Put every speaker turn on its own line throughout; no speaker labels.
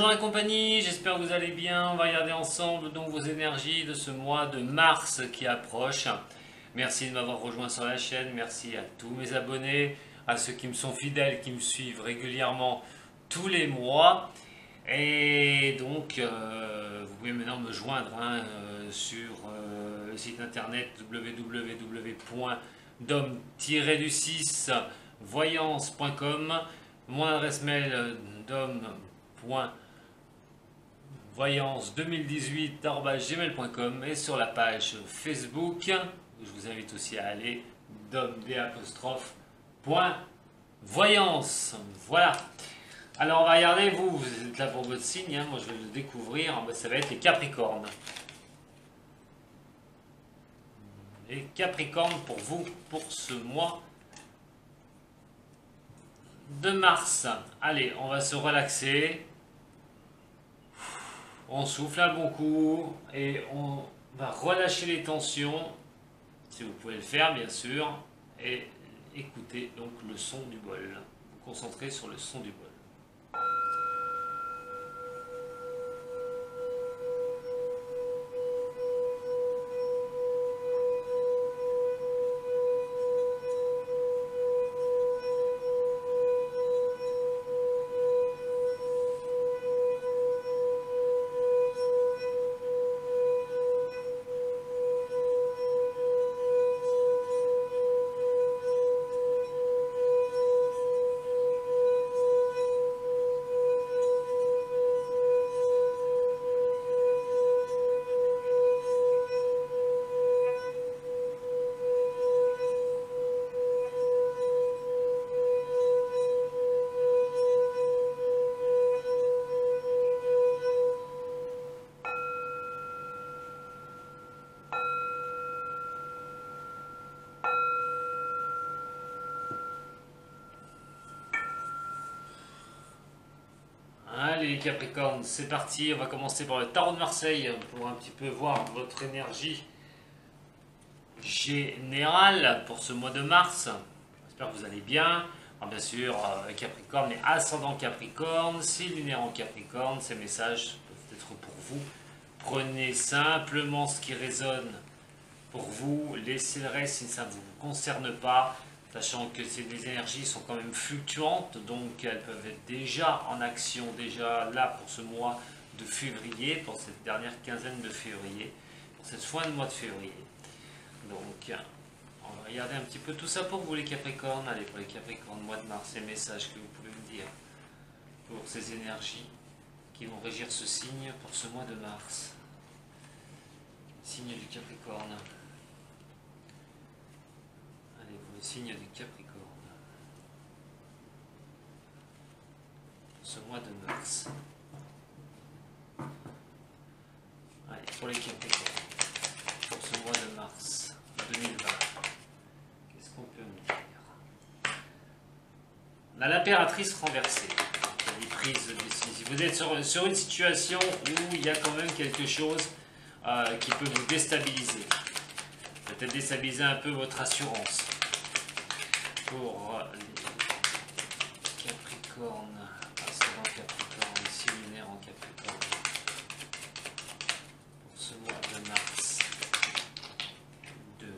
Bonjour et compagnie, j'espère que vous allez bien. On va regarder ensemble donc vos énergies de ce mois de mars qui approche. Merci de m'avoir rejoint sur la chaîne, merci à tous mes abonnés, à ceux qui me sont fidèles, qui me suivent régulièrement tous les mois. Et donc, vous pouvez maintenant me joindre sur le site internet www.dom-du6voyance.com, mon adresse mail dom.voyance2018@gmail.com et sur la page Facebook, je vous invite aussi à aller, dom.voyance. Voilà. Alors on va regarder, vous êtes là pour votre signe, moi je vais le découvrir, ça va être les Capricornes. Les Capricornes pour vous, pour ce mois de mars. Allez, on va se relaxer. On souffle un bon coup et on va relâcher les tensions, si vous pouvez le faire bien sûr, et écoutez donc le son du bol. Vous concentrez sur le son du bol. Allez les Capricornes, c'est parti, on va commencer par le tarot de Marseille pour un petit peu voir votre énergie générale pour ce mois de mars. J'espère que vous allez bien. Alors bien sûr, Capricorne et ascendant Capricorne, signe lunaire en Capricorne, ces messages peuvent être pour vous. Prenez simplement ce qui résonne pour vous, laissez le reste si ça ne vous concerne pas. Sachant que des énergies sont quand même fluctuantes, donc elles peuvent être déjà en action, déjà là pour ce mois de février, pour cette dernière quinzaine de février, pour cette fin de mois de février. Donc, on va regarder un petit peu tout ça pour vous les Capricornes. Allez, pour les Capricornes, mois de mars, les messages que vous pouvez me dire pour ces énergies qui vont régir ce signe pour ce mois de mars. Signe du Capricorne. Le signe du Capricorne ce mois de mars. Allez, pour les Capricornes pour ce mois de mars 2020, qu'est-ce qu'on peut me dire? On a l'impératrice renversée, des prises décisives. Vous êtes sur une situation où il y a quand même quelque chose qui peut vous déstabiliser, peut-être déstabiliser un peu votre assurance. Pour les Capricornes, ascendant Capricorne, signe lunaire en Capricorne, pour ce mois de mars 2020.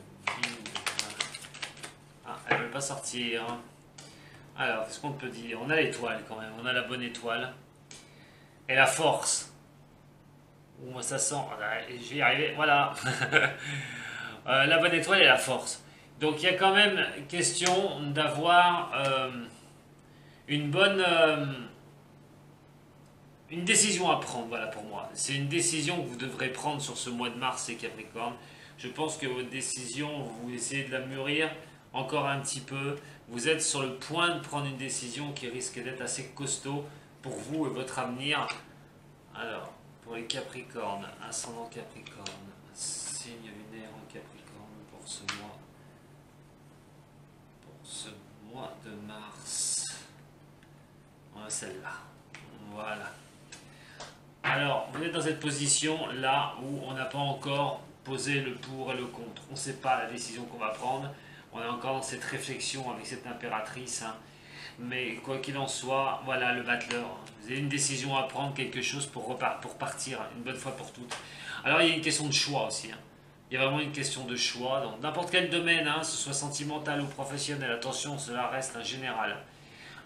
Ah, elle ne veut pas sortir. Alors, qu'est-ce qu'on peut dire? On a l'étoile quand même, on a la bonne étoile. Et la force. Moi, ça sent. Je vais y arriver, voilà. La bonne étoile et la force. Donc il y a quand même question d'avoir une bonne une décision à prendre, voilà pour moi. C'est une décision que vous devrez prendre sur ce mois de mars et Capricorne. Je pense que votre décision, vous essayez de la mûrir encore un petit peu. Vous êtes sur le point de prendre une décision qui risque d'être assez costaud pour vous et votre avenir. Alors, pour les Capricornes, ascendant Capricorne, signe lunaire en Capricorne pour ce mois. De mars. Voilà celle-là. Voilà. Alors, vous êtes dans cette position là où on n'a pas encore posé le pour et le contre. On ne sait pas la décision qu'on va prendre. On est encore dans cette réflexion avec cette impératrice. Mais quoi qu'il en soit, voilà le battleur. Vous avez une décision à prendre, quelque chose pour partir une bonne fois pour toutes. Alors il y a une question de choix aussi. Il y a vraiment une question de choix dans n'importe quel domaine, que ce soit sentimental ou professionnel. Attention, cela reste un général.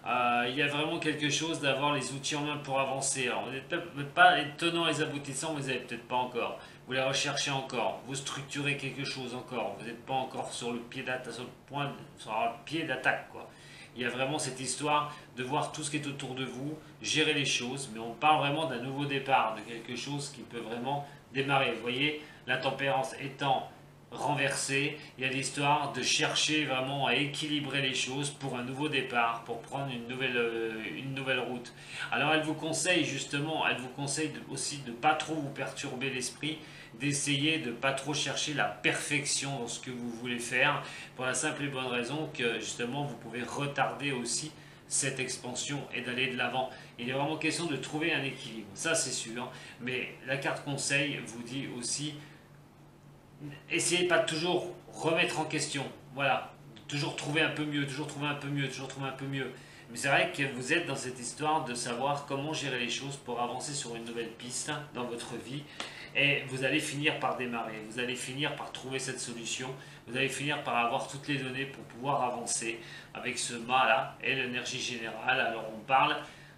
Il y a vraiment quelque chose d'avoir les outils en main pour avancer. Alors, vous n'êtes peut-être pas les tenants et les aboutissants, vous n'avez peut-être pas encore. Vous les recherchez encore, vous structurez quelque chose encore. Vous n'êtes pas encore sur le pied d'attaque, sur le pied d'attaque, quoi. Il y a vraiment cette histoire de voir tout ce qui est autour de vous, gérer les choses, mais on parle vraiment d'un nouveau départ, de quelque chose qui peut vraiment démarrer. Vous voyez, la tempérance étant renversée, il y a l'histoire de chercher vraiment à équilibrer les choses pour un nouveau départ, pour prendre une nouvelle route. Alors elle vous conseille justement, elle vous conseille aussi de ne pas trop vous perturber l'esprit, d'essayer de ne pas trop chercher la perfection dans ce que vous voulez faire, pour la simple et bonne raison que justement vous pouvez retarder aussi cette expansion et d'aller de l'avant. Il est vraiment question de trouver un équilibre, ça c'est sûr, mais la carte conseil vous dit aussi essayez pas de toujours remettre en question, voilà, toujours trouver un peu mieux, toujours trouver un peu mieux, toujours trouver un peu mieux. Mais c'est vrai que vous êtes dans cette histoire de savoir comment gérer les choses pour avancer sur une nouvelle piste dans votre vie. Et vous allez finir par démarrer, vous allez finir par trouver cette solution, vous allez finir par avoir toutes les données pour pouvoir avancer avec ce mât-là et l'énergie générale. Alors on parle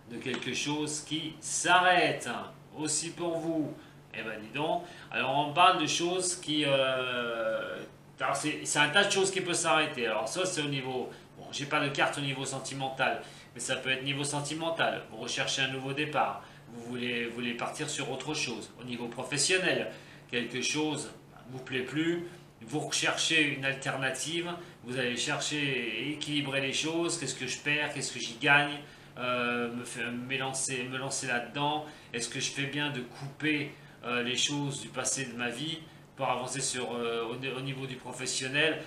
de quelque chose qui s'arrête aussi pour vous. Eh ben dis donc, alors on parle de choses qui... alors c'est un tas de choses qui peut s'arrêter. Alors ça c'est au niveau... Bon, j'ai pas de carte au niveau sentimental, mais ça peut être niveau sentimental. Vous recherchez un nouveau départ, vous voulez partir sur autre chose. Au niveau professionnel, quelque chose ne vous plaît plus, vous recherchez une alternative, vous allez chercher à équilibrer les choses, qu'est-ce que je perds, qu'est-ce que j'y gagne, me lancer là-dedans, est-ce que je fais bien de couper les choses du passé de ma vie pour avancer au niveau du professionnel.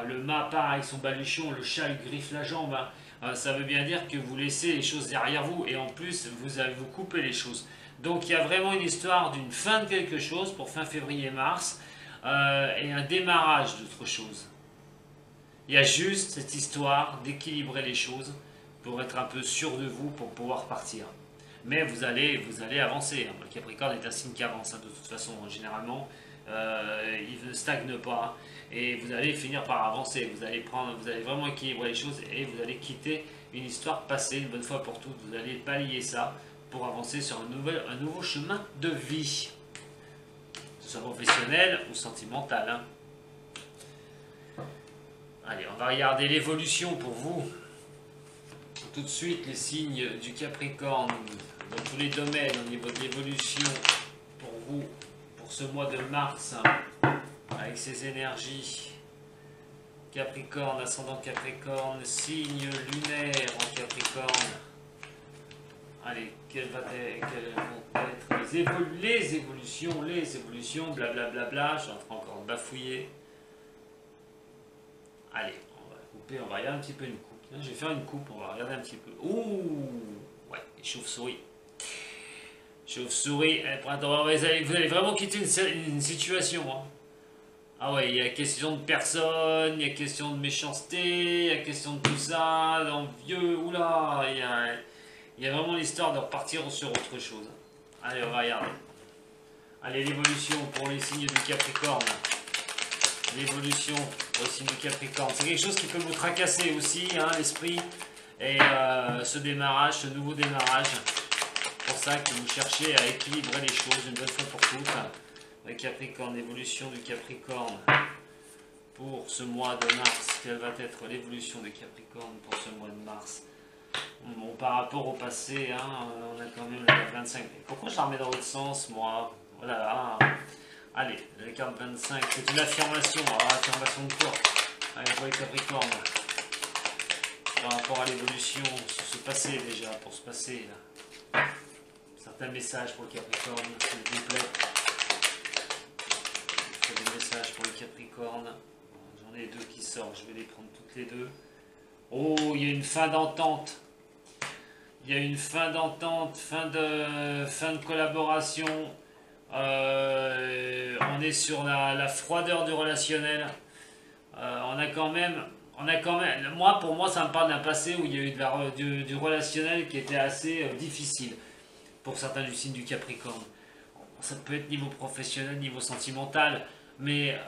Le mât part avec son baluchon, le chat il griffe la jambe. Ça veut bien dire que vous laissez les choses derrière vous et en plus vous coupez les choses. Donc il y a vraiment une histoire d'une fin de quelque chose pour fin février-mars et un démarrage d'autre chose. Il y a juste cette histoire d'équilibrer les choses pour être un peu sûr de vous pour pouvoir partir. Mais vous allez avancer. Le Capricorne est un signe qui avance de toute façon, généralement. Il ne stagne pas. Et vous allez finir par avancer. Vous allez vraiment équilibrer les choses et vous allez quitter une histoire passée une bonne fois pour toutes. Vous allez balayer ça pour avancer sur un nouveau chemin de vie. Que ce soit professionnel ou sentimental. Allez, on va regarder l'évolution pour vous. Tout de suite, les signes du Capricorne dans tous les domaines au niveau de l'évolution pour vous, pour ce mois de mars, avec ses énergies. Capricorne, ascendant Capricorne, signe lunaire en Capricorne. Allez, quelles vont être les évolutions, blablabla, je suis en train encore de bafouiller. Allez, on va couper, on va regarder un petit peu une coupe. Je vais faire une coupe, on va regarder un petit peu. Ouh, ouais, chauve-souris. Chauve-souris, vous allez vraiment quitter une situation. Ah ouais, il y a question de personne, il y a question de méchanceté, il y a question de tout ça, d'envieux, oula, il y a vraiment l'histoire de repartir sur autre chose. Allez, on va regarder. Allez, l'évolution pour les signes du Capricorne. L'évolution pour les signes du Capricorne. C'est quelque chose qui peut vous tracasser aussi, l'esprit. Et ce démarrage, ce nouveau démarrage. C'est pour ça que vous cherchez à équilibrer les choses une bonne fois pour toutes. Le Capricorne, l'évolution du Capricorne pour ce mois de mars. Quelle va être l'évolution du Capricorne pour ce mois de mars? Bon, par rapport au passé, on a quand même la carte 25. Pourquoi je la remets dans l'autre sens, moi? Voilà. Allez, la carte 25, c'est une affirmation. Alors, affirmation de quoi? Allez, pour les Capricornes. Par rapport à l'évolution, sur ce passé déjà, pour ce passé là. Certains messages pour le Capricorne, s'il vous plaît. Des messages pour le Capricorne. J'en ai deux qui sortent, je vais les prendre toutes les deux. Oh, il y a une fin d'entente. Il y a une fin d'entente, fin de collaboration. On est sur la froideur du relationnel. On a quand même, on a quand même, pour moi, ça me parle d'un passé où il y a eu du relationnel qui était assez difficile pour certains du signe du Capricorne. Ça peut être niveau professionnel, niveau sentimental, mais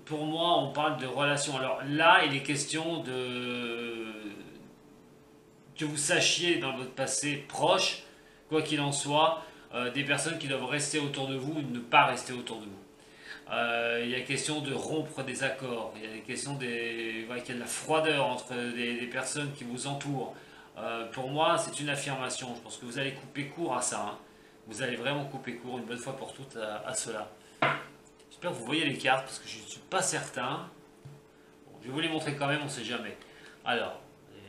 pour moi, on parle de relation. Alors là, il est question de que vous sachiez dans votre passé proche, quoi qu'il en soit, des personnes qui doivent rester autour de vous ou ne pas rester autour de vous. Il y a question de rompre des accords, il y a des questions qu'il y a de la froideur entre des personnes qui vous entourent. Pour moi, c'est une affirmation. Je pense que vous allez couper court à ça. Hein. Vous allez vraiment couper court une bonne fois pour toutes à cela. J'espère que vous voyez les cartes parce que je ne suis pas certain. Bon, je vais vous les montrer quand même, on ne sait jamais. Alors,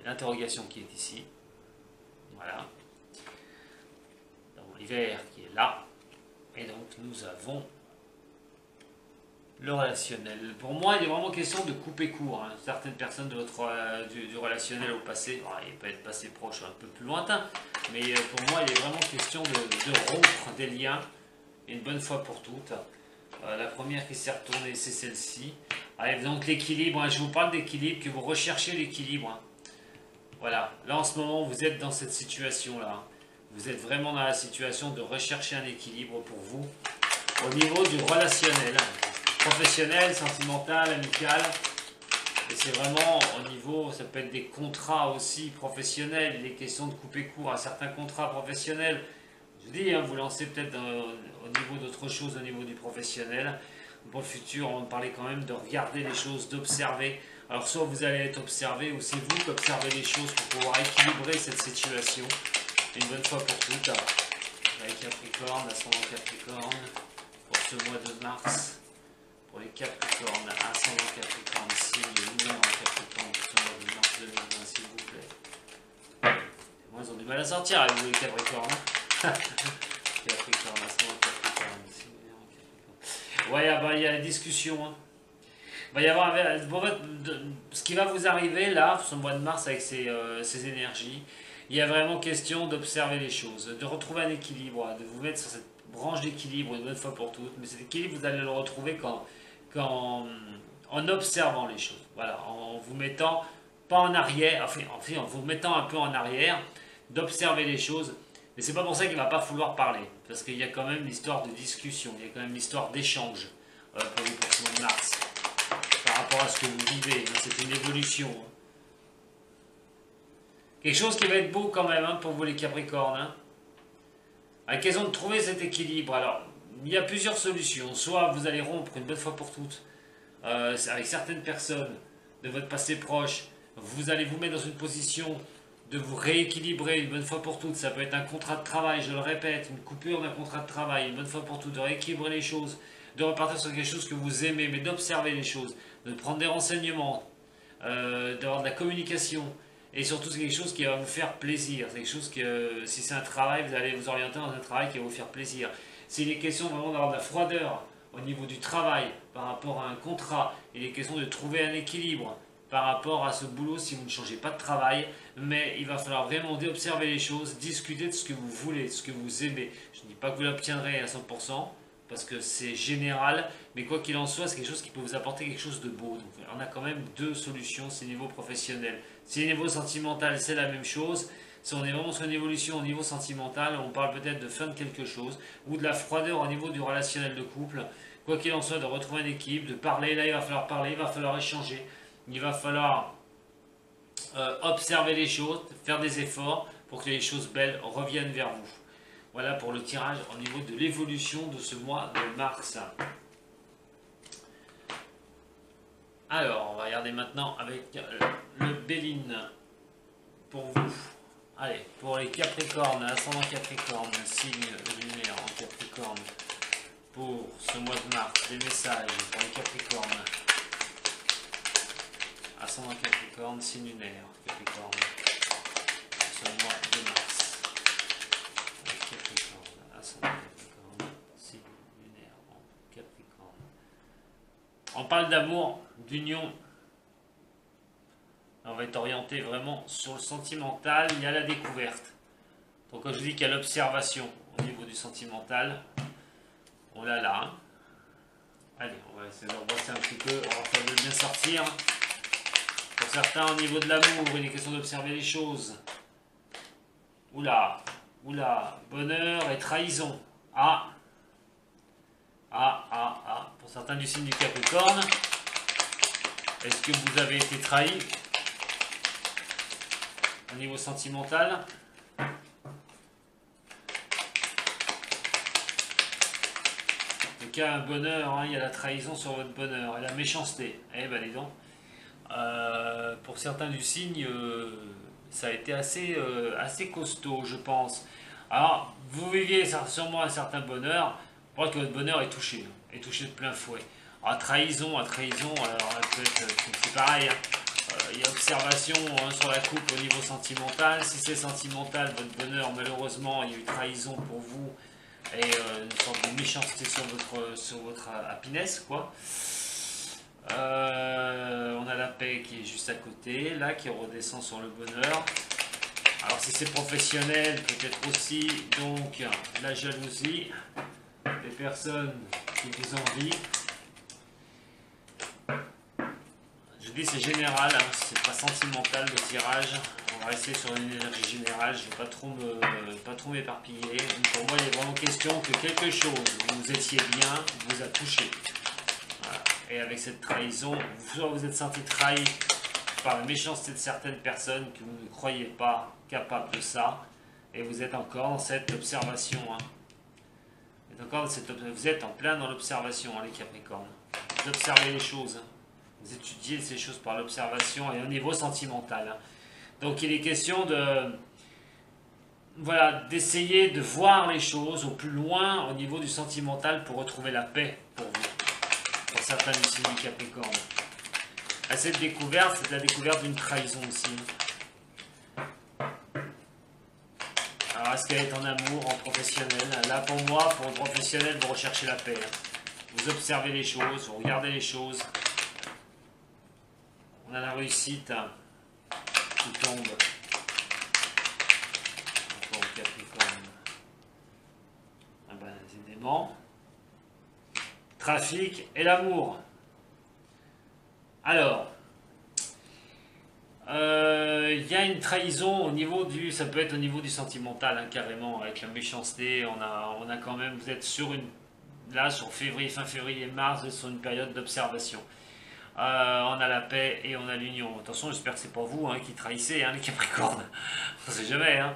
l'interrogation qui est ici. Voilà. L'hiver qui est là. Et donc, nous avons le relationnel. Pour moi, il est vraiment question de couper court. Hein. Certaines personnes de du relationnel au passé, il peut être passé proche ou un peu plus lointain, mais pour moi, il est vraiment question de rompre des liens, une bonne fois pour toutes. La première qui s'est retournée, c'est celle-ci. Allez, donc l'équilibre, hein. Je vous parle d'équilibre, que vous recherchez l'équilibre. Hein. Voilà, là en ce moment, vous êtes dans cette situation-là. Hein. Vous êtes vraiment dans la situation de rechercher un équilibre pour vous au niveau du relationnel. Hein. Professionnel, sentimental, amical. Et c'est vraiment au niveau, ça peut être des contrats aussi professionnels. Il est question de couper court à certains contrats professionnels. Je vous dis, hein, vous lancez peut-être au niveau d'autre chose, au niveau du professionnel. Pour le futur, on va parler quand même de regarder les choses, d'observer. Alors soit vous allez être observé, ou c'est vous qui observez les choses pour pouvoir équilibrer cette situation. Une bonne fois pour toutes. Avec Capricorne, ascendant Capricorne, pour ce mois de mars. Pour les Capricornes, ascendant Capricorne, signe lunaire en Capricorne, pour ce mois de mars 2020, s'il vous plaît. Moi, ils ont du mal à sortir avec vous, les Capricornes. Capricorne, ascendant Capricorne, signe lunaire en Capricorne. Ouais, il y a la discussion. Hein. Il va y avoir ce qui va vous arriver là, ce mois de mars, avec ces énergies. Il y a vraiment question d'observer les choses, de retrouver un équilibre, de vous mettre sur cette branche d'équilibre une bonne fois pour toutes. Mais cet équilibre, vous allez le retrouver en observant les choses. Voilà, en vous mettant pas en arrière, enfin en vous mettant un peu en arrière, d'observer les choses. Mais c'est pas pour ça qu'il ne va pas vouloir parler, parce qu'il y a quand même l'histoire de discussion, il y a quand même l'histoire d'échange pour vous pour ce mois de mars, par rapport à ce que vous vivez. C'est une évolution. Quelque chose qui va être beau quand même hein, pour vous les Capricornes. Hein. À la question de trouver cet équilibre. Alors, il y a plusieurs solutions. Soit vous allez rompre une bonne fois pour toutes avec certaines personnes de votre passé proche. Vous allez vous mettre dans une position de vous rééquilibrer une bonne fois pour toutes. Ça peut être un contrat de travail, je le répète, une coupure d'un contrat de travail, une bonne fois pour toutes, de rééquilibrer les choses, de repartir sur quelque chose que vous aimez, mais d'observer les choses, de prendre des renseignements, d'avoir de la communication. Et surtout, c'est quelque chose qui va vous faire plaisir. C'est quelque chose que, si c'est un travail, vous allez vous orienter dans un travail qui va vous faire plaisir. C'est une question vraiment d'avoir de la froideur au niveau du travail par rapport à un contrat. Il est question de trouver un équilibre par rapport à ce boulot si vous ne changez pas de travail. Mais il va falloir vraiment observer les choses, discuter de ce que vous voulez, de ce que vous aimez. Je ne dis pas que vous l'obtiendrez à 100%. Parce que c'est général, mais quoi qu'il en soit, c'est quelque chose qui peut vous apporter quelque chose de beau. Donc on a quand même deux solutions, c'est niveau professionnel. Si niveau sentimental, c'est la même chose. Si on est vraiment sur une évolution au niveau sentimental, on parle peut-être de fin de quelque chose, ou de la froideur au niveau du relationnel de couple. Quoi qu'il en soit, de retrouver un équilibre, de parler, là il va falloir parler, il va falloir échanger, il va falloir observer les choses, faire des efforts pour que les choses belles reviennent vers vous. Voilà pour le tirage au niveau de l'évolution de ce mois de mars. Alors, on va regarder maintenant avec le Béline pour vous. Allez, pour les Capricornes, ascendant Capricorne, signe lunaire en Capricorne, pour ce mois de mars, des messages pour les Capricornes. Ascendant Capricorne, signe lunaire, Capricorne, ce mois de mars. On parle d'amour, d'union. On va être orienté vraiment sur le sentimental. Il y a la découverte. Donc quand je dis qu'il y a l'observation au niveau du sentimental, on l'a là. Hein. Allez, on va essayer d'embrasser un petit peu. On va faire de bien sortir. Pour certains, au niveau de l'amour, il est question d'observer les choses. Oula, oula, bonheur et trahison. Ah, pour certains du signe du Capricorne, est-ce que vous avez été trahi au niveau sentimental? En tout cas, un bonheur, hein, il y a la trahison sur votre bonheur et la méchanceté. Eh ben, dis donc. Pour certains du signe, ça a été assez costaud, je pense. Alors, vous viviez sûrement un certain bonheur. Je crois que votre bonheur est touché de plein fouet. Alors, trahison, alors peut-être, c'est pareil. Hein. Il y a observation hein, sur la coupe au niveau sentimental. Si c'est sentimental, votre bonheur, malheureusement, il y a eu trahison pour vous et une sorte de méchanceté sur votre happiness, quoi. On a la paix qui est juste à côté, là, qui redescend sur le bonheur. Alors si c'est professionnel, peut-être aussi, donc, la jalousie, des personnes qui vous envient. Je dis c'est général, hein, c'est pas sentimental le tirage. On va rester sur une énergie générale, je ne vais pas trop m'éparpiller. Pour moi, il est vraiment question que quelque chose, vous étiez bien, vous a touché. Voilà. Et avec cette trahison, soit vous êtes senti trahi par la méchanceté de certaines personnes que vous ne croyez pas capables de ça, et vous êtes encore dans cette observation. Hein. Vous êtes en plein dans l'observation, hein, les Capricornes. Vous observez les choses. Hein. Vous étudiez ces choses par l'observation et au niveau sentimental. Hein. Donc il est question d'essayer de voir les choses au plus loin au niveau du sentimental pour retrouver la paix pour vous, pour certains du signe du Capricorne. À cette découverte, c'est la découverte d'une trahison aussi. Alors est-ce qu'elle est en amour, en professionnel? Là pour moi, pour le professionnel, vous recherchez la paix. Vous observez les choses, vous regardez les choses. On a la réussite hein, qui tombe. Encore au Capricorne. Ah ben, les éléments. Trafic et l'amour. Alors, il y a une trahison au niveau ça peut être au niveau du sentimental, hein, carrément, avec la méchanceté. On a quand même, vous êtes sur fin février, mars, vous êtes sur une période d'observation. On a la paix et on a l'union. Attention, j'espère que c'est pas vous hein, qui trahissez, hein, les Capricornes. On ne sait jamais. Hein.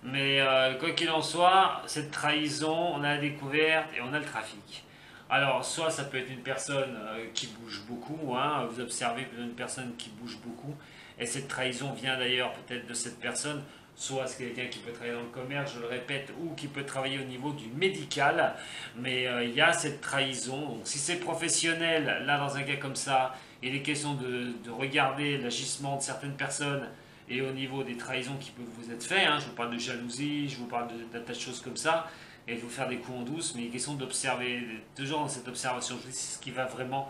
Mais quoi qu'il en soit, cette trahison, on a la découverte et on a le trafic. Alors, soit ça peut être une personne qui bouge beaucoup, hein, vous observez une personne qui bouge beaucoup, et cette trahison vient d'ailleurs peut-être de cette personne, soit c'est quelqu'un qui peut travailler dans le commerce, je le répète, ou qui peut travailler au niveau du médical, mais il y a cette trahison. Donc si c'est professionnel, là dans un cas comme ça, il est question de regarder l'agissement de certaines personnes et au niveau des trahisons qui peuvent vous être faites, hein, je vous parle de jalousie, je vous parle d'un tas de choses comme ça, et de vous faire des coups en douce, mais il est question d'observer, toujours dans cette observation, je dis c'est ce qui va vraiment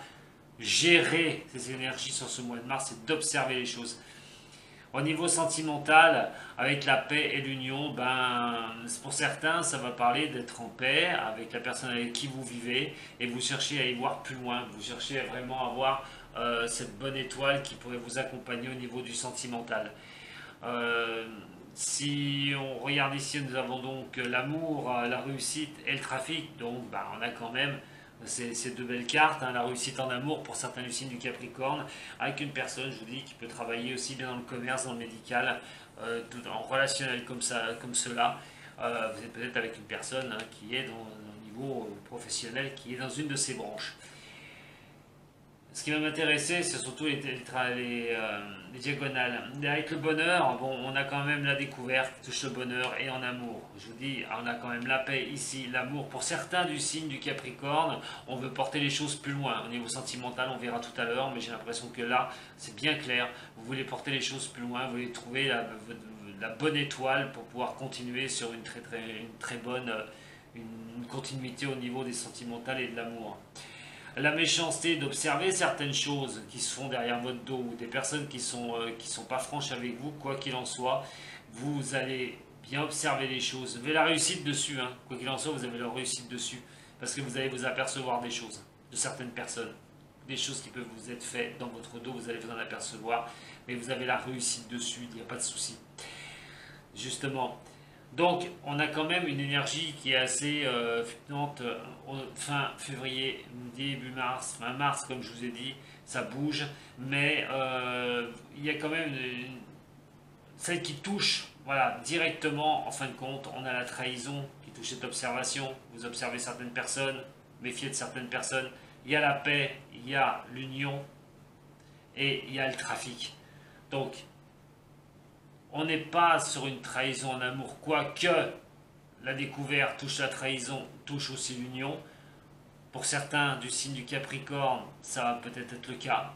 gérer ces énergies sur ce mois de mars, c'est d'observer les choses. Au niveau sentimental, avec la paix et l'union, pour certains, ça va parler d'être en paix avec la personne avec qui vous vivez et vous cherchez à y voir plus loin. Vous cherchez à vraiment avoir cette bonne étoile qui pourrait vous accompagner au niveau du sentimental. Si on regarde ici, nous avons donc l'amour, la réussite et le trafic. Donc on a quand même ces deux belles cartes, hein, la réussite en amour pour certains du signe du Capricorne, avec une personne, je vous dis, qui peut travailler aussi bien dans le commerce, dans le médical, tout en relationnel comme cela. Vous êtes peut-être avec une personne hein, qui est au niveau professionnel, qui est dans une de ces branches. Ce qui va m'intéresser, c'est surtout les diagonales. Avec le bonheur, on a quand même la découverte qui touche le bonheur et en amour. Je vous dis, on a quand même la paix ici, l'amour. Pour certains du signe du Capricorne, on veut porter les choses plus loin. Au niveau sentimental, on verra tout à l'heure, mais j'ai l'impression que là, c'est bien clair. Vous voulez porter les choses plus loin, vous voulez trouver la bonne étoile pour pouvoir continuer sur une très bonne une continuité au niveau des sentimentales et de l'amour. La méchanceté d'observer certaines choses qui se font derrière votre dos ou des personnes qui sont pas franches avec vous, quoi qu'il en soit, vous allez bien observer les choses. Vous avez la réussite dessus, hein. Quoi qu'il en soit, vous avez la réussite dessus, parce que vous allez vous apercevoir des choses de certaines personnes. des choses qui peuvent vous être faites dans votre dos, vous allez vous en apercevoir, mais vous avez la réussite dessus, il n'y a pas de souci. Justement. Donc, on a quand même une énergie qui est assez fluctuante fin février, début mars, fin mars, comme je vous ai dit, ça bouge, mais il y a quand même celle qui touche, voilà, directement, en fin de compte, on a la trahison qui touche cette observation. Vous observez certaines personnes, méfiez de certaines personnes. Il y a la paix, il y a l'union et il y a le trafic. Donc, on n'est pas sur une trahison en amour, quoique la découverte touche la trahison, touche aussi l'union. Pour certains du signe du Capricorne, ça va peut-être être le cas.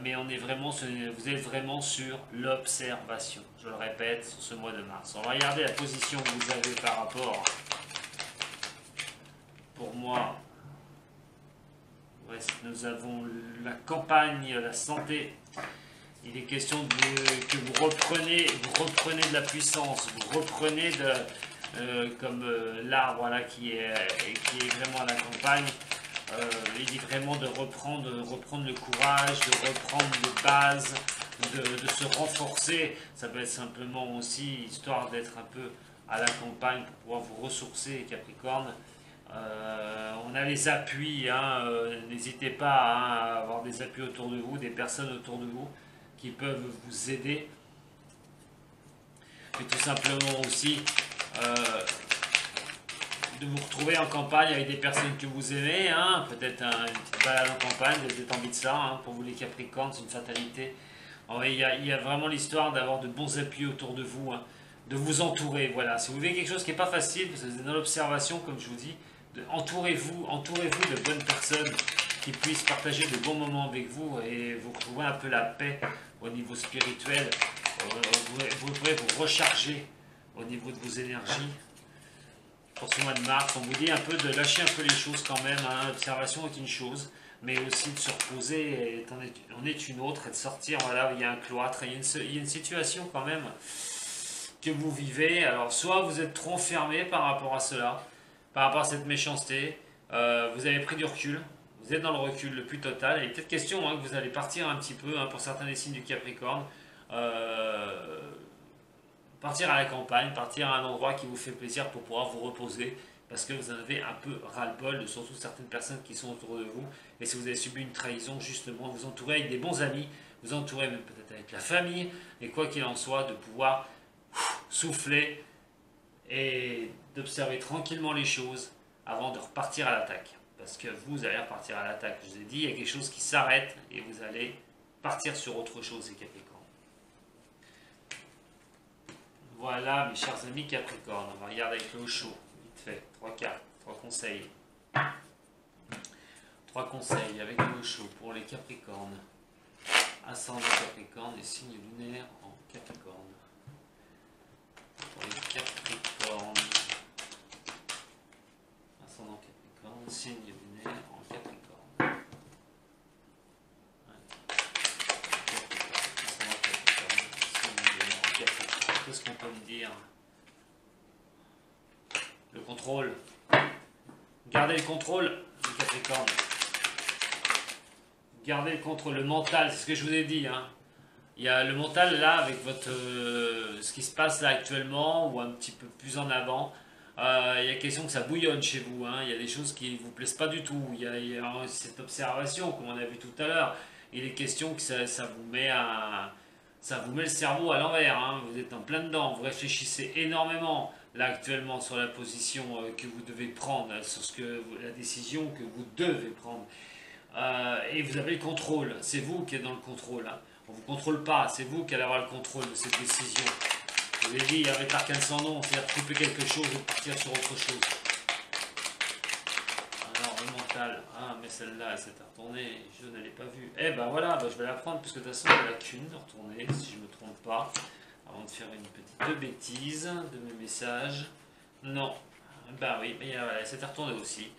Mais on est vraiment, vous êtes vraiment sur l'observation. Je le répète, sur ce mois de mars. On va regarder la position que vous avez par rapport, pour moi. Nous avons la campagne, la santé. Il est question que vous reprenez de la puissance, vous reprenez comme l'arbre voilà, qui est vraiment à la campagne. Il dit vraiment de reprendre le courage, de reprendre les bases, de se renforcer. Ça peut être simplement aussi histoire d'être un peu à la campagne pour pouvoir vous ressourcer, Capricorne. On a les appuis, hein, n'hésitez pas hein, à avoir des appuis autour de vous, des personnes autour de vous qui peuvent vous aider. Et tout simplement aussi de vous retrouver en campagne avec des personnes que vous aimez, hein, peut-être une petite balade en campagne, vous avez envie de ça, hein, pour vous les Capricornes, c'est une fatalité. Il y a vraiment l'histoire d'avoir de bons appuis autour de vous, hein, de vous entourer, voilà. Si vous vivez quelque chose qui n'est pas facile, vous êtes dans l'observation, comme je vous dis, entourez-vous de bonnes personnes qui puissent partager de bons moments avec vous et vous retrouver un peu la paix au niveau spirituel. Vous pourrez vous recharger au niveau de vos énergies. Pour ce mois de mars, on vous dit un peu de lâcher un peu les choses quand même. Hein. L'observation est une chose, mais aussi de se reposer en est une autre, et de sortir, voilà, il y a un cloître, il y a une situation quand même que vous vivez. Alors soit vous êtes trop enfermé par rapport à cela, par rapport à cette méchanceté, vous avez pris du recul, vous êtes dans le recul le plus total, et peut-être question hein, que vous allez partir un petit peu, hein, pour certains des signes du Capricorne, partir à la campagne, partir à un endroit qui vous fait plaisir pour pouvoir vous reposer, parce que vous en avez un peu ras-le-bol de surtout certaines personnes qui sont autour de vous, et si vous avez subi une trahison, justement, vous entourez avec des bons amis, vous entourez même peut-être avec la famille, et quoi qu'il en soit, de pouvoir souffler et d'observer tranquillement les choses avant de repartir à l'attaque. Parce que vous allez repartir à l'attaque. Je vous ai dit, il y a quelque chose qui s'arrête et vous allez partir sur autre chose, les Capricornes. Voilà, mes chers amis Capricornes. On va regarder avec le chaud, vite fait. 3 cartes, 3 conseils. 3 conseils avec le chaud pour les Capricornes. Ascendant Capricorne et signe lunaire en Capricorne. Pour les Capricornes. Ascendant Capricorne, signe lunaire en Capricorne. Ascendant Capricorne, signe lunaire en Capricorne. Qu'est-ce qu'on peut me dire? Le contrôle. Gardez le contrôle, les Capricornes. Gardez le contrôle, le mental, c'est ce que je vous ai dit. Hein. Il y a le mental là, avec votre, ce qui se passe là actuellement, ou un petit peu plus en avant. Il y a question que ça bouillonne chez vous. Hein. Il y a des choses qui ne vous plaisent pas du tout. Il y a cette observation, comme on a vu tout à l'heure. Il est question que ça vous met le cerveau à l'envers. Hein. Vous êtes en plein dedans. Vous réfléchissez énormément là actuellement sur la position que vous devez prendre, sur la décision que vous devez prendre. Et vous avez le contrôle. C'est vous qui êtes dans le contrôle. Hein. On ne vous contrôle pas, c'est vous qui allez avoir le contrôle de cette décision. Je vous l'ai dit, avec l'arcane sans nom, c'est-à-dire couper quelque chose et partir sur autre chose. Alors, le mental, ah, mais celle-là, elle s'est retournée, je ne l'ai pas vue. Eh ben voilà, je vais la prendre, parce que de toute façon, elle n'a qu'une de retourner, si je ne me trompe pas. Avant de faire une petite bêtise de mes messages. Non, ben oui, mais elle s'est retournée aussi.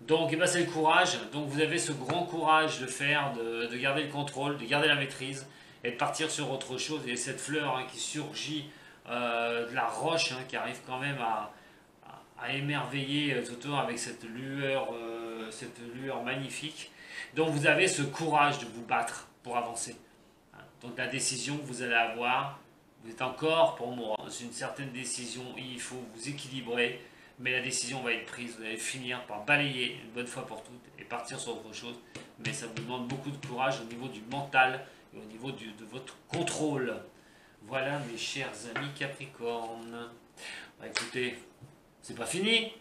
Donc, eh ben, c'est le courage. Donc, vous avez ce grand courage de faire, de garder le contrôle, de garder la maîtrise et de partir sur autre chose. Et cette fleur hein, qui surgit de la roche, hein, qui arrive quand même à émerveiller Toto avec cette lueur magnifique. Donc vous avez ce courage de vous battre pour avancer. Donc la décision que vous allez avoir, vous êtes encore, pour moi, dans une certaine décision, il faut vous équilibrer, mais la décision va être prise, vous allez finir par balayer une bonne fois pour toutes et partir sur autre chose, mais ça vous demande beaucoup de courage au niveau du mental et au niveau de votre contrôle. Voilà mes chers amis Capricorne. Bah, écoutez, c'est pas fini,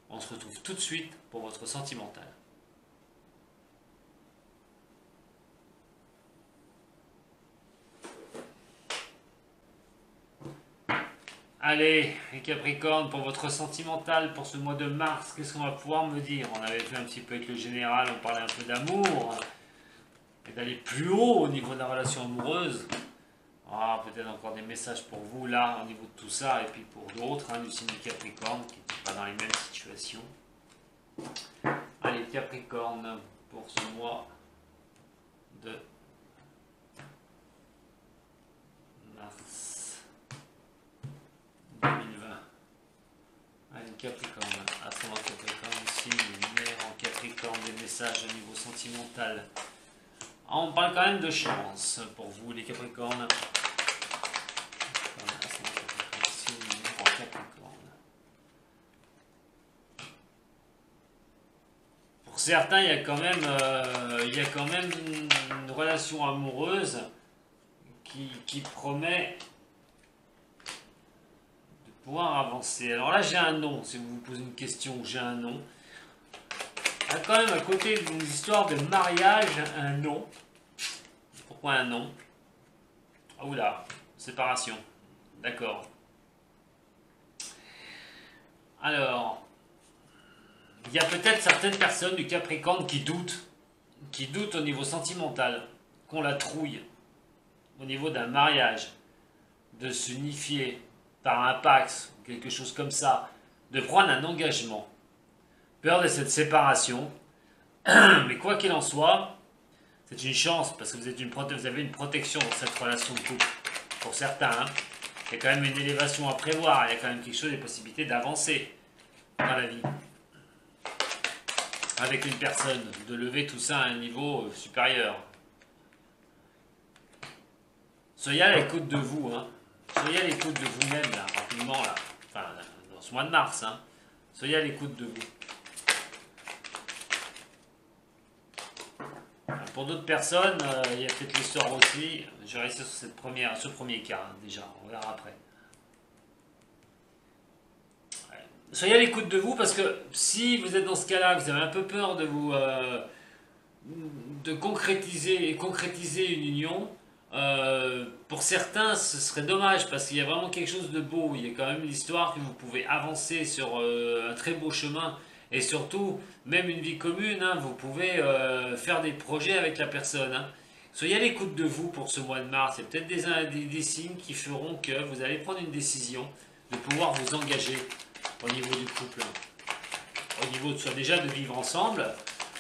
on se retrouve tout de suite pour votre sentimental. Allez, les Capricornes, pour votre sentimental, pour ce mois de mars, qu'est-ce qu'on va pouvoir me dire? On avait vu un petit peu avec le général, on parlait un peu d'amour, et d'aller plus haut au niveau de la relation amoureuse. Ah, peut-être encore des messages pour vous, là, au niveau de tout ça, et puis pour d'autres, du signe du Capricorne, qui n'étaient pas dans les mêmes situations. Allez, Capricorne, pour ce mois de mars 2020. Allez, Capricorne, ascendant Capricorne, signe lunaire en Capricorne, des messages au niveau sentimental. Ah, on parle quand même de chance pour vous, les Capricornes. Ascendant Capricorne, signe lunaire en Capricorne. Pour certains, il y a quand même une relation amoureuse qui promet de pouvoir avancer. Alors là, j'ai un nom, si vous vous posez une question, j'ai un nom. Il y a quand même à côté d'une histoire de mariage, un nom. Pourquoi un nom? Ah oula, séparation. D'accord. Alors, il y a peut-être certaines personnes du Capricorne qui doutent au niveau sentimental, qu'on la trouille au niveau d'un mariage, de s'unifier par un pax, quelque chose comme ça, de prendre un engagement. Peur de cette séparation, mais quoi qu'il en soit, c'est une chance parce que vous avez une protection dans cette relation de couple. Pour certains, il y a quand même une élévation à prévoir, il y a quand même quelque chose, des possibilités d'avancer dans la vie. Avec une personne, de lever tout ça à un niveau supérieur. Soyez à l'écoute de vous, Soyez à l'écoute de vous-même, là, rapidement, là. Enfin, dans ce mois de mars, Soyez à l'écoute de vous. Pour d'autres personnes, il y a peut-être l'histoire aussi. Je vais rester sur ce premier cas, déjà. On verra après. Ouais. Soyez à l'écoute de vous parce que si vous êtes dans ce cas-là, vous avez un peu peur de vous de concrétiser une union, pour certains, ce serait dommage parce qu'il y a vraiment quelque chose de beau. Il y a quand même l'histoire que vous pouvez avancer sur un très beau chemin. Et surtout, même une vie commune, vous pouvez faire des projets avec la personne. Soyez à l'écoute de vous pour ce mois de mars. Il y a peut-être des signes qui feront que vous allez prendre une décision de pouvoir vous engager au niveau du couple. Au niveau de soit déjà de vivre ensemble,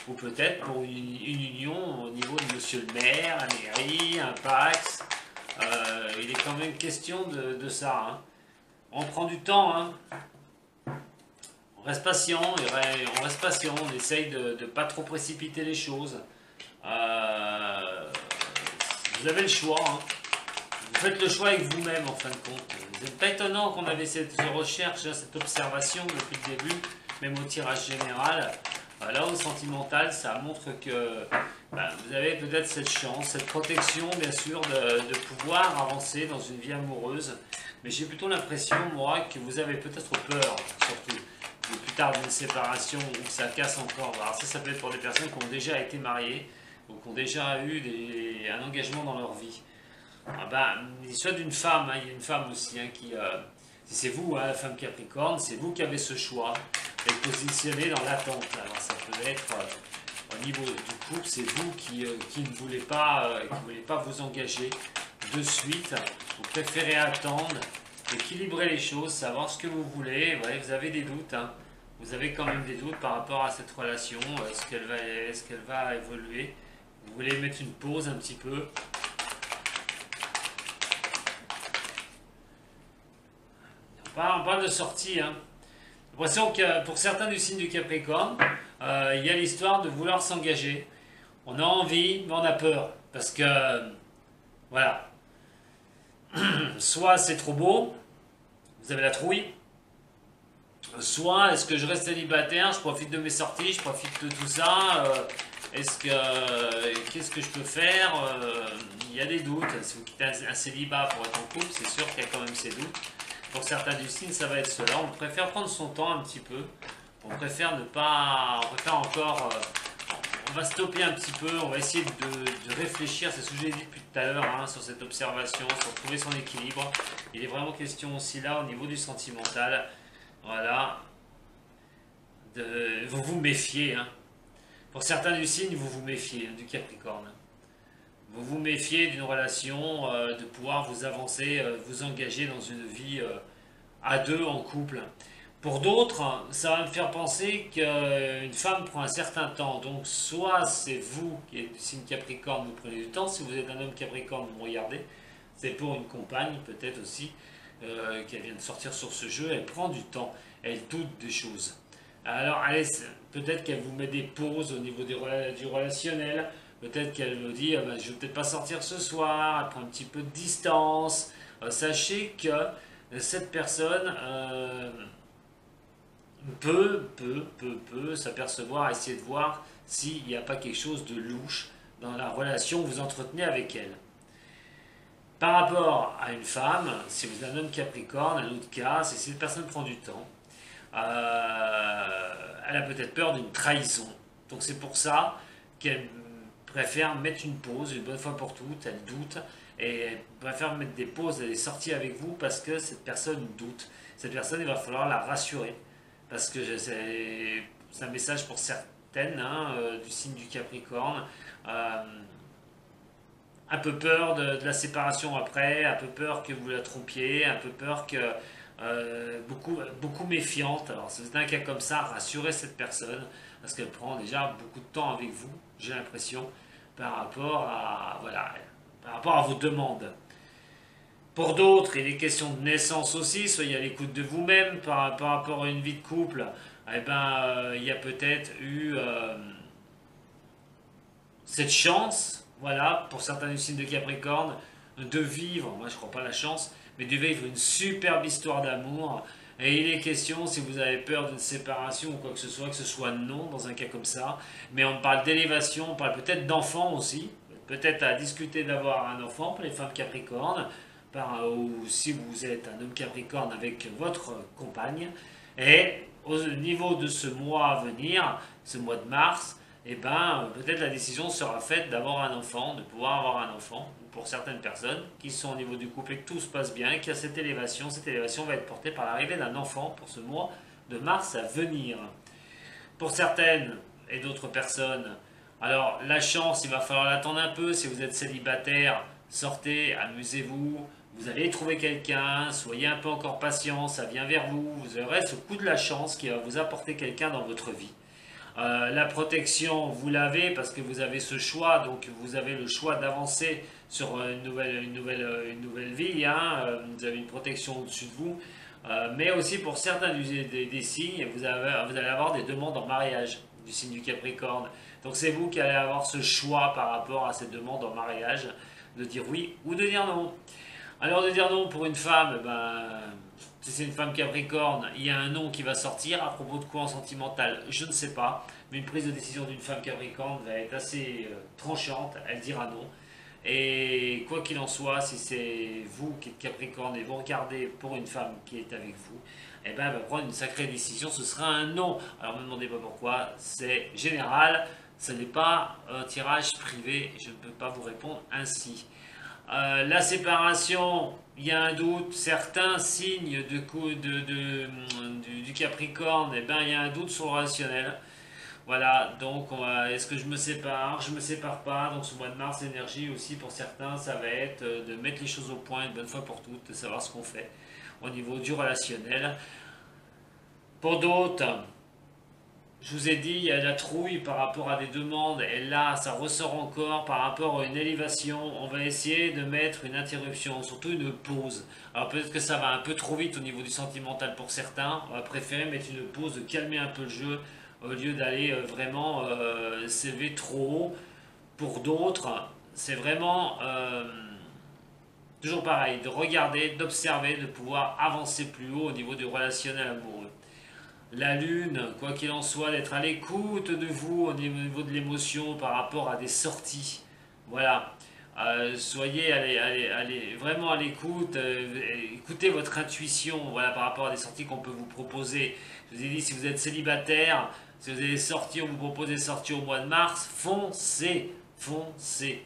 ou peut-être pour une union au niveau de monsieur le maire, la mairie, un pax. Il est quand même question de ça. On prend du temps, On reste patient, on essaye de ne pas trop précipiter les choses. Vous avez le choix, Vous faites le choix avec vous-même en fin de compte. C'est pas étonnant qu'on avait cette recherche, cette observation depuis le début, même au tirage général. Là, au sentimental, ça montre que vous avez peut-être cette chance, cette protection, bien sûr, de pouvoir avancer dans une vie amoureuse. Mais j'ai plutôt l'impression, moi, que vous avez peut-être peur, surtout. Plus tard d'une séparation où ça casse encore. Alors ça peut être pour des personnes qui ont déjà été mariées ou qui ont déjà eu un engagement dans leur vie. Soit d'une femme, il y a une femme aussi qui, si c'est vous, la femme Capricorne, c'est vous qui avez ce choix d'être positionné dans l'attente. Alors ça peut être au niveau du couple, c'est vous qui ne voulez pas, vous engager de suite. Vous préférez attendre, équilibrer les choses, savoir ce que vous voulez. Vous avez des doutes, Vous avez quand même des doutes par rapport à cette relation. Est-ce qu'elle va évoluer? Vous voulez mettre une pause un petit peu. On parle de sortie. J'ai l'impression que pour certains du signe du Capricorne, il y a l'histoire de vouloir s'engager. On a envie, mais on a peur. Parce que, voilà, soit c'est trop beau, vous avez la trouille, soit est-ce que je reste célibataire, je profite de mes sorties, je profite de tout ça, qu'est-ce que je peux faire? Il y a des doutes. Si vous quittez un célibat pour être en couple, c'est sûr qu'il y a quand même ces doutes. Pour certains du signe, ça va être cela. On préfère prendre son temps un petit peu. On préfère ne pas. On préfère encore. On va stopper un petit peu. On va essayer de réfléchir. C'est ce que j'ai dit depuis tout à l'heure hein, sur cette observation, sur trouver son équilibre. Il est vraiment question aussi là au niveau du sentimental. Voilà. Vous vous méfiez. Hein. Pour certains du signe, vous vous méfiez du Capricorne. Vous vous méfiez d'une relation, de pouvoir vous avancer, vous engager dans une vie à deux en couple. Pour d'autres, ça va me faire penser qu'une femme prend un certain temps. Donc soit c'est vous qui êtes du signe Capricorne, vous prenez du temps. Si vous êtes un homme Capricorne, vous me regardez. C'est pour une compagne peut-être aussi, qu'elle vient de sortir sur ce jeu. Elle prend du temps, elle doute des choses. Alors peut-être qu'elle vous met des pauses au niveau du relationnel. Peut-être qu'elle me dit, je ne vais peut-être pas sortir ce soir, elle prend un petit peu de distance. Sachez que cette personne peut s'apercevoir, essayer de voir s'il n'y a pas quelque chose de louche dans la relation que vous entretenez avec elle. Par rapport à une femme, si vous êtes un homme Capricorne, un autre cas, c'est si cette personne prend du temps, elle a peut-être peur d'une trahison. Donc c'est pour ça qu'elle préfère mettre une pause une bonne fois pour toutes, elle doute, et elle préfère mettre des pauses, elle est sortie avec vous parce que cette personne doute. Cette personne, il va falloir la rassurer, parce que c'est un message pour certaines hein, du signe du Capricorne. Un peu peur de la séparation après, un peu peur que vous la trompiez, un peu peur que... beaucoup méfiante. Alors, si c'est un cas comme ça, rassurez cette personne parce qu'elle prend déjà beaucoup de temps avec vous, j'ai l'impression, par rapport à vos demandes. Pour d'autres, il est question de naissance aussi, soyez à l'écoute de vous-même par rapport à une vie de couple. Eh ben, il y a peut-être eu cette chance, voilà, pour certains du signe de Capricorne, de vivre, moi je ne crois pas à la chance, mais de vivre une superbe histoire d'amour. Et il est question, si vous avez peur d'une séparation ou quoi que ce soit non dans un cas comme ça. Mais on parle d'élévation, on parle peut-être d'enfant aussi. Peut-être à discuter d'avoir un enfant pour les femmes Capricornes. Ou si vous êtes un homme Capricorne avec votre compagne. Et au niveau de ce mois à venir, ce mois de mars, eh ben, peut-être la décision sera faite d'avoir un enfant, de pouvoir avoir un enfant, pour certaines personnes qui sont au niveau du couple et que tout se passe bien, et qu'il y a cette élévation va être portée par l'arrivée d'un enfant pour ce mois de mars à venir. Pour certaines et d'autres personnes, alors la chance, il va falloir l'attendre un peu, si vous êtes célibataire, sortez, amusez-vous, vous allez trouver quelqu'un, soyez un peu encore patient, ça vient vers vous, vous aurez ce coup de la chance qui va vous apporter quelqu'un dans votre vie. La protection, vous l'avez parce que vous avez ce choix, donc vous avez le choix d'avancer sur une nouvelle vie, hein, vous avez une protection au-dessus de vous, mais aussi pour certains des signes, vous allez avoir des demandes en mariage du signe du Capricorne. Donc c'est vous qui allez avoir ce choix par rapport à ces demandes en mariage, de dire oui ou de dire non. Alors de dire non pour une femme, si c'est une femme Capricorne, il y a un non qui va sortir. À propos de quoi en sentimental, je ne sais pas. Mais une prise de décision d'une femme Capricorne va être assez tranchante. Elle dira non. Et quoi qu'il en soit, si c'est vous qui êtes Capricorne et vous regardez pour une femme qui est avec vous, eh ben, elle va prendre une sacrée décision. Ce sera un non. Alors ne me demandez pas pourquoi. C'est général. Ce n'est pas un tirage privé. Je ne peux pas vous répondre ainsi. La séparation, il y a un doute, certains signes du Capricorne, eh ben, il y a un doute sur le relationnel. Voilà, donc est-ce que je me sépare, je me sépare pas, donc ce mois de mars, l'énergie aussi pour certains, ça va être de mettre les choses au point une bonne fois pour toutes, de savoir ce qu'on fait au niveau du relationnel. Pour d'autres, je vous ai dit, il y a la trouille par rapport à des demandes, et là, ça ressort encore par rapport à une élévation. On va essayer de mettre une interruption, surtout une pause. Alors peut-être que ça va un peu trop vite au niveau du sentimental pour certains. On va préférer mettre une pause, de calmer un peu le jeu, au lieu d'aller vraiment s'élever trop haut. Pour d'autres, c'est vraiment toujours pareil, de regarder, d'observer, de pouvoir avancer plus haut au niveau du relationnel amoureux. La lune, quoi qu'il en soit, d'être à l'écoute de vous au niveau de l'émotion par rapport à des sorties. Voilà. Soyez vraiment à l'écoute, écoutez votre intuition, voilà, par rapport à des sorties qu'on peut vous proposer. Je vous ai dit, si vous êtes célibataire, si vous avez des sorties, on vous propose des sorties au mois de mars, foncez, foncez.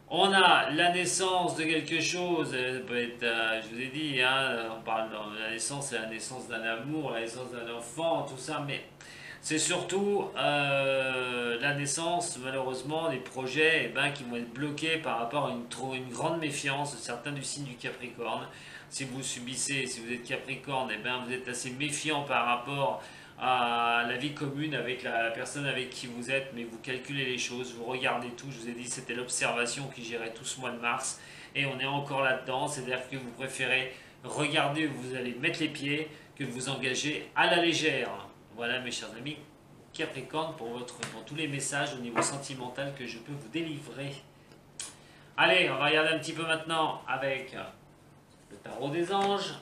On a la naissance de quelque chose, ça peut être, je vous ai dit, hein, on parle de la naissance, c'est la naissance d'un amour, la naissance d'un enfant, tout ça, mais c'est surtout la naissance, malheureusement, des projets qui vont être bloqués par rapport à une grande méfiance de certains du signe du Capricorne. Si vous subissez, si vous êtes Capricorne, vous êtes assez méfiant par rapport à la vie commune avec la personne avec qui vous êtes, mais vous calculez les choses, vous regardez tout. Je vous ai dit, c'était l'observation qui gérait tout ce mois de mars, et on est encore là-dedans, c'est-à-dire que vous préférez regarder où vous allez mettre les pieds que de vous engager à la légère. Voilà mes chers amis Capricorne pour tous les messages au niveau sentimental que je peux vous délivrer. Allez, on va regarder un petit peu maintenant avec le tarot des anges.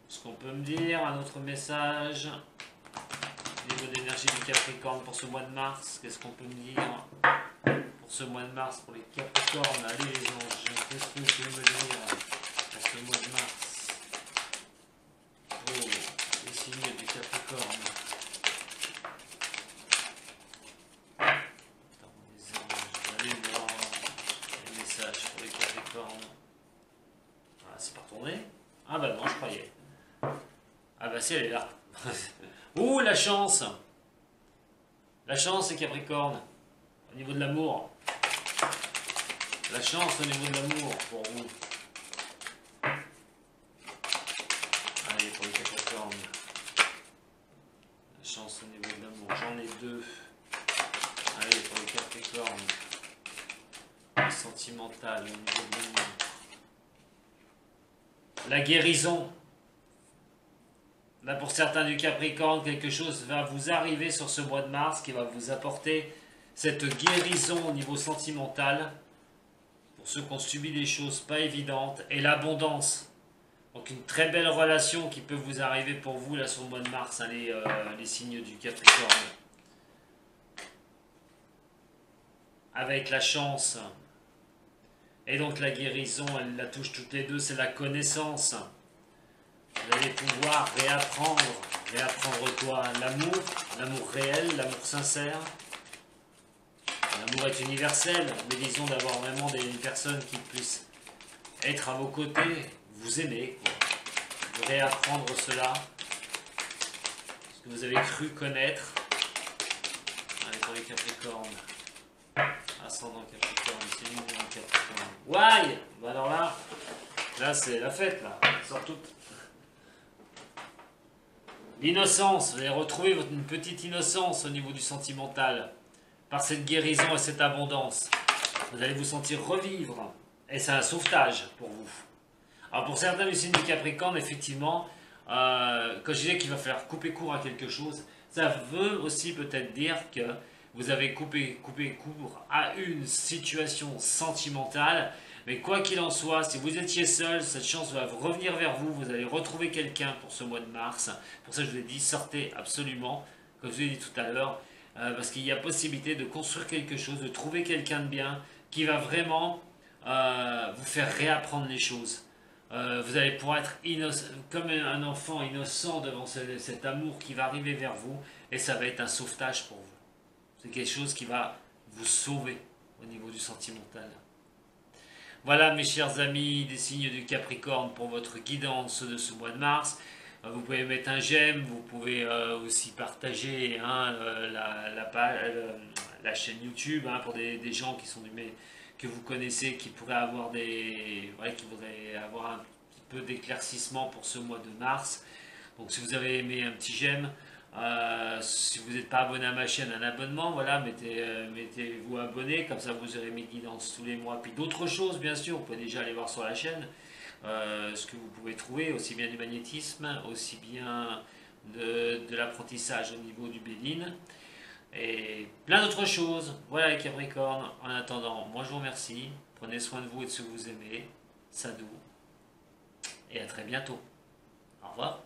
Ce qu'on peut me dire, un autre message au niveau de l'énergie du Capricorne pour ce mois de mars. Qu'est-ce qu'on peut me dire pour ce mois de mars pour les Capricornes? Allez les anges, qu'est-ce que vous pouvez me dire pour ce mois de mars? Oh, les signes du Capricorne. Les anges, allez voir les messages pour les Capricornes. Ah, c'est pas retourné? Ah bah non, je croyais. Ah bah si, elle est là. Ouh, la chance! La chance, c'est Capricorne. Au niveau de l'amour. La chance au niveau de l'amour pour vous. Allez, pour les Capricornes. La chance au niveau de l'amour. J'en ai deux. Allez, pour les Capricornes. Le sentimental au niveau de l'amour. La guérison. Là, pour certains du Capricorne, quelque chose va vous arriver sur ce mois de mars qui va vous apporter cette guérison au niveau sentimental. Pour ceux qui ont subi des choses pas évidentes. Et l'abondance. Donc une très belle relation qui peut vous arriver pour vous là sur le mois de mars, hein, les signes du Capricorne. Avec la chance. Et donc la guérison, elle la touche toutes les deux, c'est la connaissance. Vous allez pouvoir réapprendre quoi? L'amour réel, l'amour sincère. L'amour est universel, mais disons d'avoir vraiment une personne qui puisse être à vos côtés, vous aimer, quoi. De réapprendre cela, ce que vous avez cru connaître. Allez, pour les Capricornes. Ascendant Capricorne, c'est nous en Capricorne. Ouais, bah alors là c'est la fête, là. Sort toute. L'innocence, vous allez retrouver une petite innocence au niveau du sentimental. Par cette guérison et cette abondance. Vous allez vous sentir revivre. Et c'est un sauvetage pour vous. Alors pour certains du signe du Capricorne, effectivement, quand je disais qu'il va falloir couper court à quelque chose, ça veut aussi peut-être dire que vous avez coupé court à une situation sentimentale. Mais quoi qu'il en soit, si vous étiez seul, cette chance va revenir vers vous. Vous allez retrouver quelqu'un pour ce mois de mars. Pour ça, je vous ai dit, sortez absolument, comme je vous ai dit tout à l'heure, parce qu'il y a possibilité de construire quelque chose, de trouver quelqu'un de bien qui va vraiment vous faire réapprendre les choses. Vous allez pouvoir être comme un enfant innocent devant cet amour qui va arriver vers vous, et ça va être un sauvetage pour vous. C'est quelque chose qui va vous sauver au niveau du sentimental. Voilà mes chers amis des signes du Capricorne pour votre guidance de ce mois de mars. Vous pouvez mettre un j'aime, vous pouvez aussi partager la chaîne YouTube pour des gens qui sont que vous connaissez, qui pourraient avoir qui voudraient avoir un petit peu d'éclaircissement pour ce mois de mars. Donc si vous avez aimé, un petit j'aime. Si vous n'êtes pas abonné à ma chaîne, un abonnement, voilà, mettez-vous abonné, comme ça vous aurez mes guidances tous les mois, puis d'autres choses bien sûr, vous pouvez déjà aller voir sur la chaîne, ce que vous pouvez trouver, aussi bien du magnétisme, aussi bien de l'apprentissage au niveau du Béline. et plein d'autres choses. Voilà les Capricornes. En attendant, moi je vous remercie. Prenez soin de vous et de ceux que vous aimez. Sadou. Et à très bientôt. Au revoir.